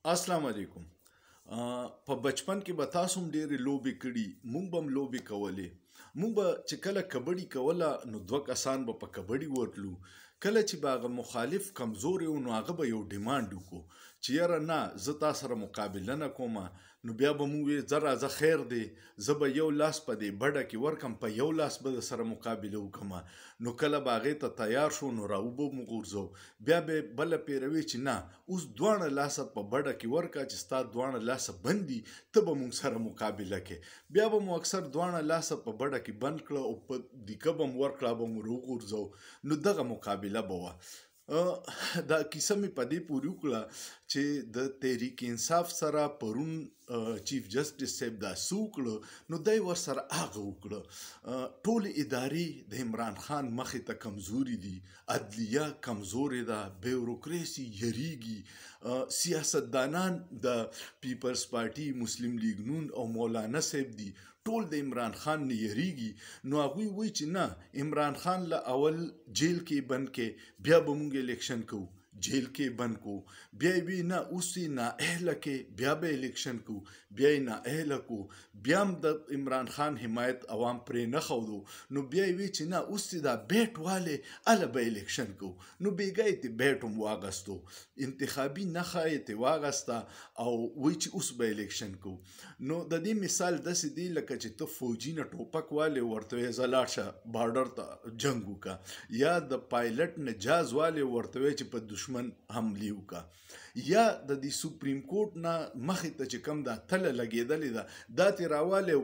السلام علیکم. په بچپن کې به تاسو هم ډېرې لوبې کړي، مونږ به هم لوبې کولې. مونږ به چې کله کبډي کوله نو دوه کسان به په کبډي ورتلو. کله چې به هغه مخالف کمزوری و نو هغه به یو ډیمانډ وکړو چې یاره نه زه تا سره مقابله نه کومه. نو بیا به مونږ وی ځه راځه خیر دی، زه به یو لاس په دې بډه کې ورکم، په یو لاس به در سره مقابله وکړمه. نو کله به هغې ته تیار شو نو راوبه مو غورځو. بیا به بله پیروي چې نه اوس دواړه لاسه په بډه کې ورکه چې ستا دواړه لاسه بند دي، ته به مونږ سره مقابله کې. بیا به مو اکثر دواړه لاسه په بډه کې بند کړه او په دیکه به مو ورکړه، به مو راوغورځو. نو دغه مقابله به وه. دا کیسه مې په دې پورې وکړه چې د تحریک انصاف سره پرون چیف جسټس صاحب دا څه وکړه نو دی ورسره هغه وکړه. ټولې ادارې د عمران خان مخې ته کمزوري دي، عدلیه کمزورې ده، بیوروکراسي یریږي، سیاستدانان د پیپلز پارټي، مسلم لیگ نون او مولانا صاحب دي ټول د عمران خان نه یریږي. نو هغوی وایي چې نه عمران خان له اول جیل کې بند کې، بیا به مونږ الیکشن کوو. جیل کې بند کو، بیا یې وی نه اوس یې نااهله کې، بیا به الیکشن کو، بیا یې نااهله کو، بیا هم د عمران خان حمایت عوام پرې نه ښودو. نو بیا یې وی چې نه اوس یې دا بیټ والی هله به الیکشن کو. نو بیګا یې ترې بیټ هم واغستو، انتخابي نښه یې ترې واغسته او وایي چې اوس به الیکشن کو. نو د دې مثال داسې دی لکه چې ته فوجي نه ټوپک والی ورته وایې ځه لاړ شه بارډر ته جنګ وکړه، یا د پایلټ نه جاز والی ورته وایې چې په دشمن حملې وکړه، یا د دې سپریم کورټ نه مخې ته چې کوم دا تله لګېدلې ده دا ترې راوالی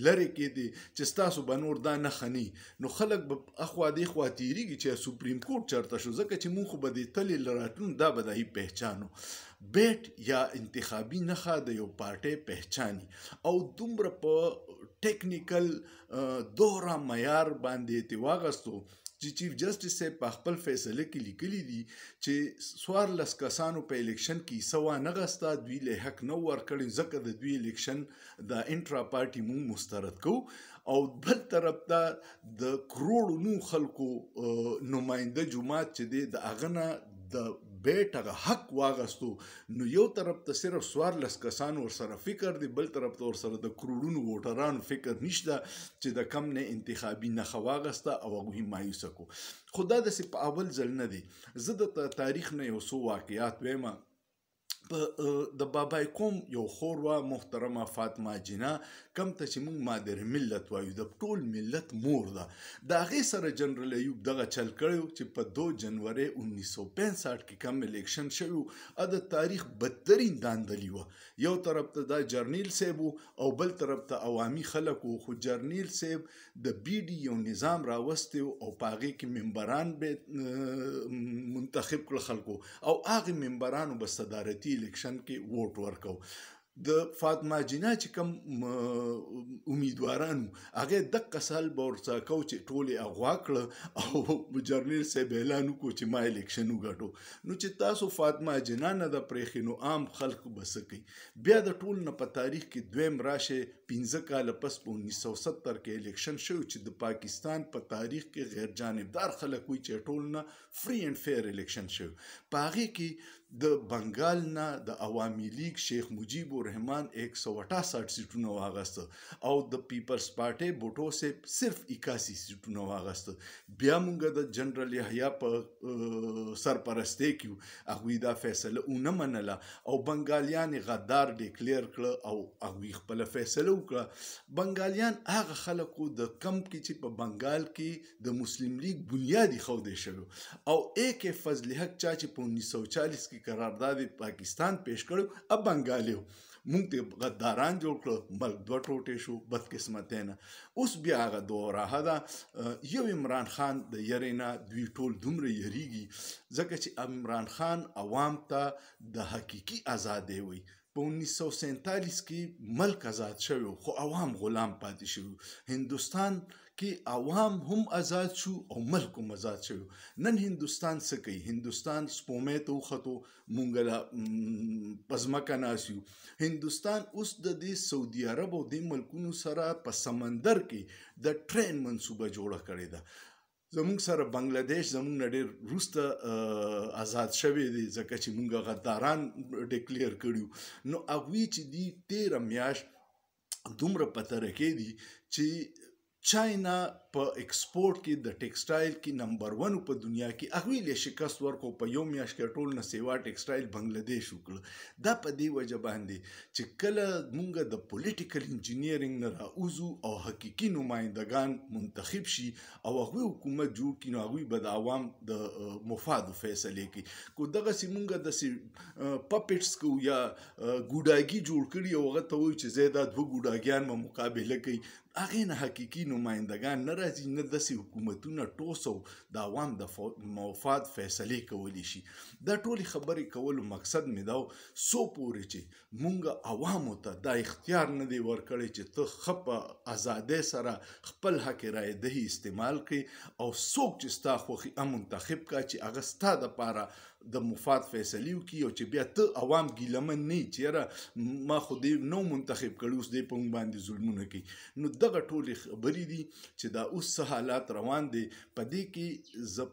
لرې کېدې چې ستاسو به نور دا نښه نه. نو خلک به اخوا دېخوا تېرېږي چې سپریم کورټ چېرته شو، ځکه چې مونږ خو به دې تلې له راتلو دا به د هغې پهچانو. بیټ یا انتخابي نښه د یو پارټۍ پهچاني او دومره په ټیکنیکل دوهره معیار باندې یې ترې واغستو چې چیف جسټس صاحب په خپل فیصله کې لیکلي دي چې 14 کسانو په الیکشن کې حصه وانه غسته، دوی له حق نه ورکړی، ځکه د دوی الیکشن د انټرا پارټي مونږ مسترد کوو. او بل طرف ته د کروڑونو خلکو نماینده جماعت چې دی د هغه نه د بیټ هغه حق واغستو. نو یو طرف ته صرف 14 کسان ورسره فکر دی، بل طرف ته ورسره د کروڑونو ووټرانو فکر نشته چې د کم نه انتخابي نښه واغسته او هغوی مایوسه کو. خو دا داسې په اول ځل نه دی. زه د تاریخ نه یو څو واقعات ویمه. د بابای کوم یو خور وه محترمه فاطمه جنه، کم ته چې مونږ مادر ملت وایو، د ټول ملت مور ده. د هغې سره جنرال ایوب دغه چل کړی چې په 2 جنوري 1965 کې کم الیکشن شوی و، د تاریخ بدترین داندلي وه. یو طرف ته دا جرنیل صاحب او بل طرف ته عوامي خلک و. خو جرنیل صاحب د بی ډي یو نظام راوستی او په هغې کې ممبران به منتخب کړل خلکو او هغې ممبرانو به صدارتي الیکشن کې ووټ ورکو. د فاطمه جنه چې کوم امیدواران هغې دقه سال به ورڅخه کو چې ټول یې اغوا کړه او جرنیل صاحب اعلان وکړو چې ما الیکشن وګټو. نو چې تاسو فاطمه جنه نه ده پرېښې نو عام خلک به څه کوي؟ بیا د ټول نه په تاریخ کې دویم راشه 15 کاله پس په 1970 کې الیکشن شو چې د پاکستان په تاریخ کې غیر جانبدار خلک وي چې ټول نه فری اینڈ فیر الیکشن شو. په هغې کې د بنګال نه د عوامي لیگ شیخ مجیب الرحمن 168 سیټونه واغسته او د پیپلز پارټۍ بوټو صاحب صرف 81 سیټونه واغسته. بیا مونږ د جنرال یحیی په سرپرستۍ کې هغوی دا فیصله ونه منله او بنګالیان غدار ډیکلیر کړه او هغوی خپله فیصله وکړه. بنګالیان هغه خلکو د کم کې چې په بنګال کې د مسلم لیگ بنیادي ښودی شوی او ایک فضل حق چا چې په 1940 کې قرارداد پاکستان پیش کړو اب بنګالیو مونږ ته غداران جوړ کړو، ملک 2 ټوټې شو، بدقسمتۍ نه. اوس بیا هغه دوراهه ده. یو عمران خان د یرې نه دوی ټول دومره یریږي ځکه چې عمران خان عوام ته د حقیقي ازادۍ وي. په 1947 کې ملک آزاد شوی خو عوام غلام پاتې شوی. هندوستان کې عوام هم آزاد شو او ملک هم آزاد شوی. نن هندوستان څه کوي؟ هندوستان سپومۍ ته وختو، مونږ له په ځمکه ناست یو. هندوستان اوس د دې سعودي عرب او دې ملکونو سره په سمندر کې د ټرین منصوبه جوړه کړې ده. زمونږ سره بنگلاديش زمونږ نه ډېر وروسته آزاد شوی دی ځکه چې مونږ غداران ډیکلیر کړیو نو هغوی چې دي 13 میاشت دومره په ترقۍ دي چې چاینا په ایکسپورټ کې د ټیکسټایل کې نمبر 1 په دنیا کې هغوی له شکست ورکو په یو میاشت کې ټول نه سیوا ټیکسټایل بنگلاديش وکړه دا په دې وجه باندې چې کله مونږ د پولیټیکل انجینیرینګ نه راوځو او حقیقي نمایندگان منتخب شي او هغوی حکومت جوړ کړي نو هغوی به د عوام د مفادو فیصلې کوي کو دغسې مونږ داسې پپټس کو یا ګوډاګي جوړ کړي او هغه ته وایي چې زه دا 2 ګوډاګیان به مقابله کوي هغې نه حقیقي نمایندگان نه راځي نه داسې حکومتونه ټوس او د عوام د مفاد فیصلې کولی شي دا ټولې خبرې کولو مقصد مې دا څو پورې چې مونږ عوامو ته دا اختیار نه دی ورکړی چې ته ښه په ازادۍ سره خپل حق رایې دهي استعمال کړي او څوک چې ستا خوښي منتخب کړه چې هغه ستا دپاره د مفاد فیصلې وکړي او چې بیا ته عوام ګیلمن نه یې چې یاره ما خو دې نو منتخب کړي اوس دې په موږ باندې ظلمونه کوي نو دغه ټولې خبرې دي چې دا اوس څه حالات روان دي په دې کې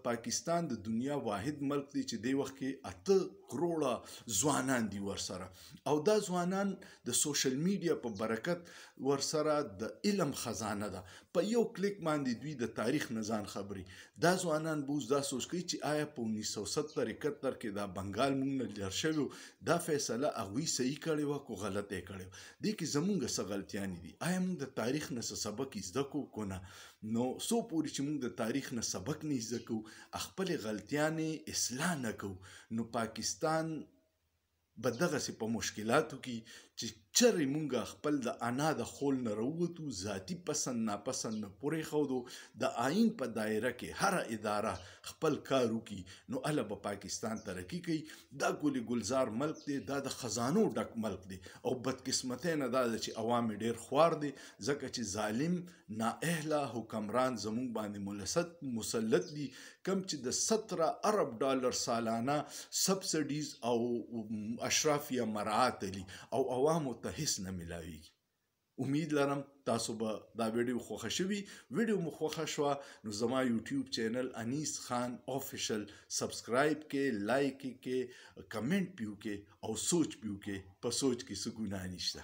پاکستان د دنیا واحد ملک دی چې دې وخت کې 8 کروڑه ځوانان دي ورسره او دا ځوانان د سوشل میډیا په برکت ورسره د علم خزانه ده په یو کلیک باندې دوی د تاریخ نه ځان خبري دا ځوانان به اوس دا سوچ کوي چې آیا په 1970 71 کې دا بنگال مونږ نه لر شوی دا فیصله هغوی صحیح کړې وه کو غلطه یې کړې دې کې زمونږ څه غلطیانې دي آیا مونږ د تاریخ نه څه سبق زده کوو که نه نو څو پورې چې مونږ د تاریخ نه سبق نه زده کوو خپلې غلطیانې اصلاح نه کوو نو پاکستان به دغسې په مشکلاتو کې چې چرې مونږ خپل د انا د خول نه راووتو ذاتي پسند ناپسند نه پرېښودو د آئین په دایره کې هره اداره خپل کار وکړي نو هله به پاکستان ترقي کوي دا ګل ګلزار ملک دی دا د خزانو ډک ملک دی او بدقسمتۍ نه دا ده چې عوام ډېر خوار دی ځکه چې ظالم نااهله حکمران زمونږ باندې مسلط دي کم چې د 17 ارب ډالر سالانه سبسډیز او اشرافیه مراعات لري او عوامو ته هیڅ نه ملاویږي امید لرم تاسو به دا ویډیو خوښه شوي ویډیو مو خوښه شوه نو زما یوټیوب چینل انیس خان آفیشل سبسکرایب کې لایک کې کمنټ پیو کې او سوچ پیو کې په سوچ کې څه ګناه نشته